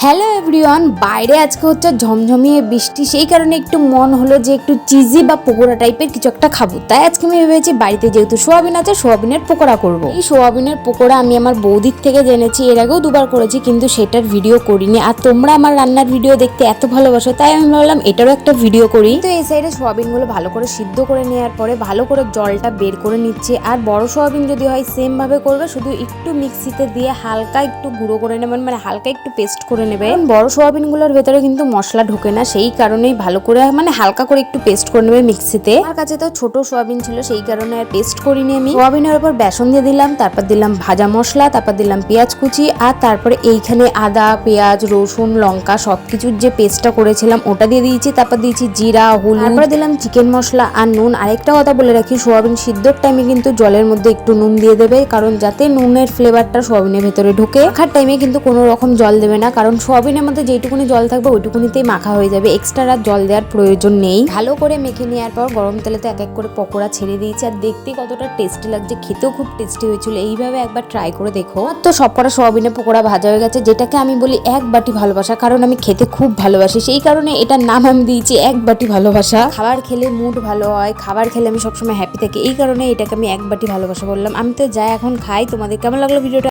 Hello everyone, বাইরে আজকে হচ্ছে ঝমঝমিয়ে বৃষ্টি, সেই কারণে একটু মন হলো যে একটু চিজি বা পকোড়া টাইপের কিছু একটা খাবো। তাই আজকে আমি ভেবেছি বাড়িতে যেহেতু সোয়াবিন আছে, সোয়াবিনের পকোড়া করব। এই সোয়াবিনের পকোড়া আমি আমার বৌদির থেকে জেনেছি, এর আগেও দুবার করেছি, কিন্তু সেটার ভিডিও করিনি। আর তোমরা আমার রান্নার ভিডিও দেখতে এত ভালোবাসো, তাই আমি ভাবলাম এটারও একটা ভিডিও করি। তো এই সাইডে সোয়াবিনগুলো ভালো করে সিদ্ধ করে নেওয়ার পরে ভালো করে জলটা বের করে নিচ্ছে। আর বড় সোয়াবিন যদি হয় সেম ভাবে করবে, শুধু একটু মিক্সিতে দিয়ে হালকা একটু গুঁড়ো করে নেবেন, মানে হালকা একটু পেস্ট করে নেবে। বড় সোয়াবিন গুলোর ভেতরে কিন্তু মশলা ঢোকে না, সেই কারণেই ভালো করে মানে হালকা করে একটু পেস্ট করে নেবে মিক্সিতে। আমার কাছে তো ছোট সোয়াবিন ছিল, সেই কারণে আর পেস্ট করিনি আমি। সোয়াবিনের উপর বেসন দিয়ে দিলাম, তারপর দিলাম ভাজা মশলা, তারপর দিলাম পেঁয়াজ কুচি, আর তারপরে এইখানে আদা পেঁয়াজ রসুন লঙ্কা সবকিছুর যে পেস্টটা করেছিলাম ওটা দিয়ে দিয়েছি। তারপর দিয়েছি জিরা হলুদ, তারপরে দিলাম চিকেন মশলা আর নুন। আরেকটা কথা বলে রাখি, সোয়াবিন সিদ্ধর টাইমে কিন্তু জলের মধ্যে একটু নুন দিয়ে দেবে, কারণ যাতে নুনের ফ্লেভারটা সোয়াবিনের ভেতরে ঢোকে। মাখার টাইমে কিন্তু কোনো রকম জল দেবে না, কারণ সোয়াবিনের মধ্যে যেটুকুনি জল থাকবে ওইটুকুনিতেই মাখা হয়ে যাবে, এক্সট্রা আর জল দেওয়ার প্রয়োজন নেই। ভালো করে মেখে নেওয়ার পর গরম তেলেতে এক এক করে পকোড়া ছেড়ে দিয়েছি। আর দেখতে কতটা টেস্টি লাগছে, খেতেও খুব টেস্টি হয়েছিল। এইভাবে একবার ট্রাই করে দেখো। তো সবকটা সোয়াবিনের পকোড়া ভাজা হয়ে গেছে, যেটাকে আমি বলি এক বাটি ভালোবাসা, কারণ আমি খেতে খুব ভালোবাসি, সেই কারণে এটার নাম আমি দিয়েছি এক বাটি ভালোবাসা। খাবার খেলে মুড ভালো হয়, খাবার খেলে আমি সবসময় হ্যাপি থাকি, এই কারণে এটাকে আমি এক বাটি ভালোবাসা বললাম। আমি তো যাই এখন খাই। তোমাদের কেমন লাগলো ভিডিওটা?